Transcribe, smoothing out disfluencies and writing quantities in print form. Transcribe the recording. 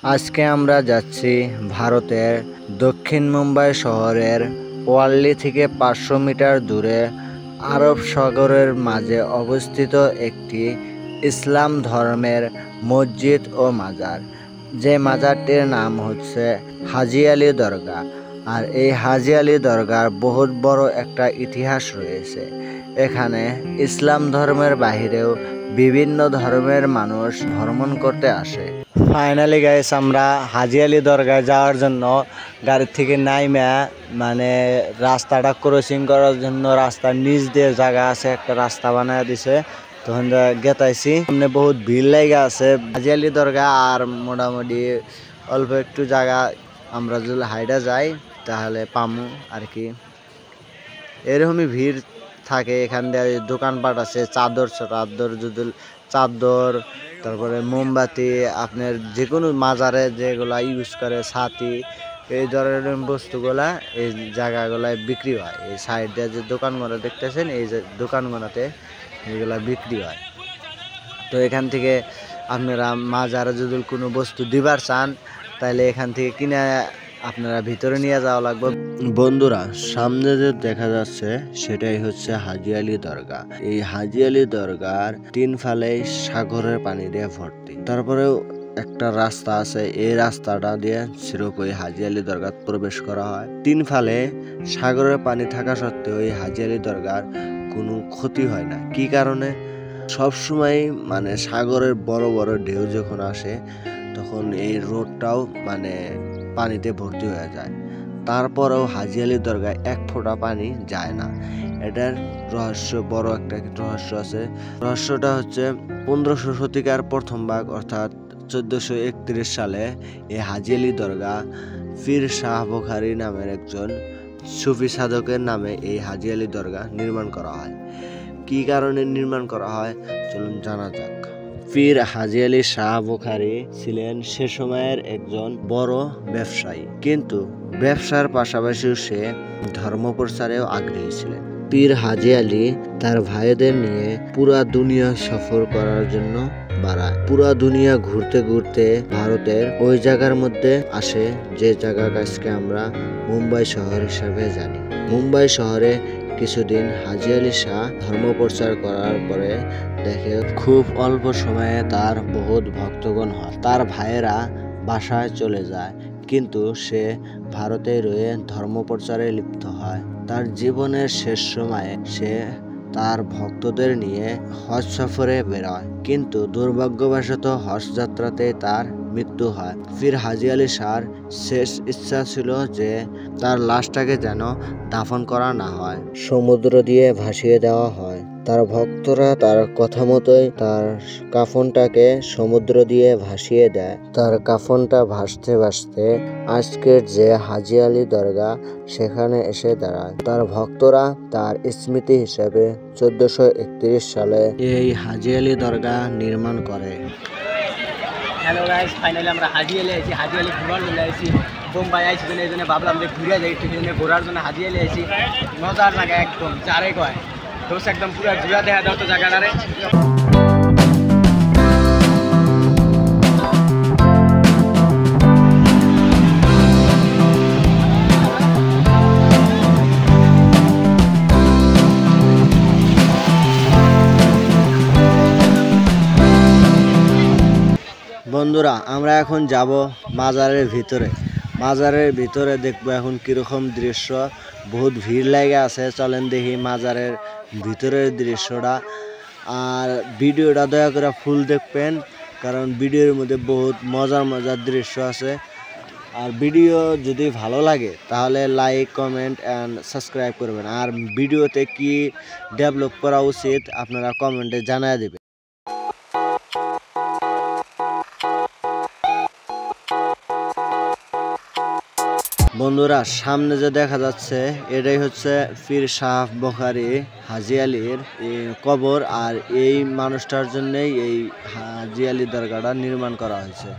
আজকে আমরা যাচ্ছি ভারতের দক্ষিণ মুম্বাই শহরের ওয়ার্লি থেকে 500 মিটার দূরে আরব সাগরের মাঝে অবস্থিত একটি ইসলাম ধর্মের মসজিদ ও মাজার। যে মাজারটির নাম হচ্ছে হাজি আলী দরগা। আর এই হাজি আলী দরগার বহুত বড় একটা ইতিহাস রয়েছে। এখানে ইসলাম ধর্মের বাহিরেও বিভিন্ন ধর্মের মানুষ ভ্রমণ করতে আসে। ফাইনালি গাইস, আমরা হাজি আলী দরগায় যাওয়ার জন্য গাড়ি থেকে নাইমা রাস্তাটা ক্রসিং করার জন্য রাস্তার নিচ দিয়ে জায়গা আছে, একটা রাস্তা বানায় দিছে। তখন গেতাইছি, সামনে বহুত ভিড় লাগা আছে হাজি আলী দরগা। আর মোটামুটি অল্প একটু জায়গা আমরা যদি হাইডা যাই তাহলে পামু আর কি। এরকমই ভিড় থাকে। এখান দিয়ে দোকানপাট আছে, চাদর যদি চাদর, তারপরে মোমবাতি, আপনার যে কোনো মাজারে যেগুলা ইউজ করে ছাতি, এই ধরনের বস্তুগুলা এই জায়গাগুলায় বিক্রি হয়। এই সাইড দিয়ে যে দোকানগুলো দেখতেছেন, এই যে দোকানগুলোতে এগুলা বিক্রি হয়। তো এখান থেকে আপনারা মাজারে যদি কোনো বস্তু দিবার চান তাহলে এখান থেকে কিনে আপনারা ভিতরে নিয়ে যাওয়া লাগবে। বন্ধুরা, সামনে যে দেখা যাচ্ছে সেটাই হচ্ছে হাজি আলী দরগা। এই হাজি আলী দরগার 3 ফালে সাগরের পানি দিয়ে ভর্তি। তারপরেও একটা রাস্তা আছে, এই রাস্তাটা দিয়ে সিরোপই হাজি আলী দরগা প্রবেশ করা হয়। 3 ফালে সাগরের পানি থাকা সত্ত্বেও এই হাজি আলী দরগার কোনো ক্ষতি হয় না। কি কারণে? সবসময় সাগরের বড় বড় ঢেউ যখন আসে তখন এই রোডটাও পানিতে ভর্তি হয়ে যায়। তারপরেও হাজি আলী দরগায় 1 ফোঁটা পানি যায় না। এটার রহস্য, বড় একটা রহস্য আছে। রহস্যটা হচ্ছে 1500 শতিকার প্রথম ভাগ অর্থাৎ 1431 সালে এই হাজি আলী দরগা পীর শাহ বুখারী নামের একজন সুফি সাধকের নামে এই হাজি আলী দরগা নির্মাণ করা হয়। কি কারণে নির্মাণ করা হয় চলুন জানা যাক। পীর হাজি আলী শাহ বুখারী ছিলেন সে সময়ের একজন বড় ব্যবসায়ী, কিন্তু ব্যবসার পাশাপাশিও সে ধর্ম প্রচারেও আগ্রহী ছিলেন। পীর হাজি আলী তার ভাইদের নিয়ে পুরা দুনিয়া সফর করার জন্য বাড়ায়। পুরা দুনিয়া ঘুরতে ঘুরতে ভারতের ওই জায়গার মধ্যে আসে যে জায়গা আজকে আমরা মুম্বাই শহর হিসাবে জানি। মুম্বাই শহরে কিছুদিন হাজি আলী শাহ ধর্ম প্রচার করার পরে দেখে খুব অল্প সময়ে তার বহুত ভক্তগণ হয়। তার ভাইয়েরা বাসায় চলে যায়, কিন্তু সে ভারতে রয়ে ধর্ম প্রচারে লিপ্ত হয়। তার জীবনের শেষ সময়ে সে তার ভক্তদের নিয়ে হজ সফরে বেরোয়, কিন্তু দুর্ভাগ্যবশত হজ যাত্রাতে তার মৃত্যু হয়। পীর হাজি আলী শাহর শেষ ইচ্ছা ছিল যে তার লাশটাকে যেন দাফন করা না হয়, সমুদ্র দিয়ে ভাসিয়ে দেওয়া হয়। তার ভক্তরা তার কথা মতোই তার কাফনটাকে সমুদ্র দিয়ে ভাসিয়ে দেয়। তার কাফনটা ভাসতে ভাসতে আজকের যে হাজি আলী দরগা সেখানে এসে দাঁড়ায়। তার ভক্তরা তার স্মৃতি হিসেবে 1431 সালে এই হাজি আলী দরগা নির্মাণ করে। হ্যালো গাইস, ফাইনালি আমরা হাজি আলী আইছি। হাজি আলী ঘোরার জন্য আইছি। বোম্বাই আইছি জন্য এই জন্য ভাবলাম যে ঘুরে যাই, একটু ঘোরার জন্য হাজি আলী আইছি। মজার জায়গা একদম, চারে কয় দোষ একদম পুরো ঘুরা দেখা দাও তো জায়গাটারে। বন্ধুরা, আমরা এখন যাব মাজারের ভিতরে। মাজারের ভিতরে দেখবো এখন কিরকম দৃশ্য। বহুত ভিড় লেগে আছে, চলেন দেখি মাজারের ভিতরের দৃশ্যটা। আর ভিডিওটা দয়া করে ফুল দেখবেন, কারণ ভিডিওর মধ্যে বহুত মজার মজার দৃশ্য আছে। আর ভিডিও যদি ভালো লাগে তাহলে লাইক, কমেন্ট অ্যান্ড সাবস্ক্রাইব করবেন। আর ভিডিওতে কি ডেভেলপ করা উচিত আপনারা কমেন্টে জানিয়ে দেবেন। বন্ধুরা, সামনে যে দেখা যাচ্ছে এটাই হচ্ছে পীর শাহ বুখারী হাজি আলীর কবর। আর এই মানুষটার জন্যই এই হাজি আলী দরগাটা নির্মাণ করা হয়েছে।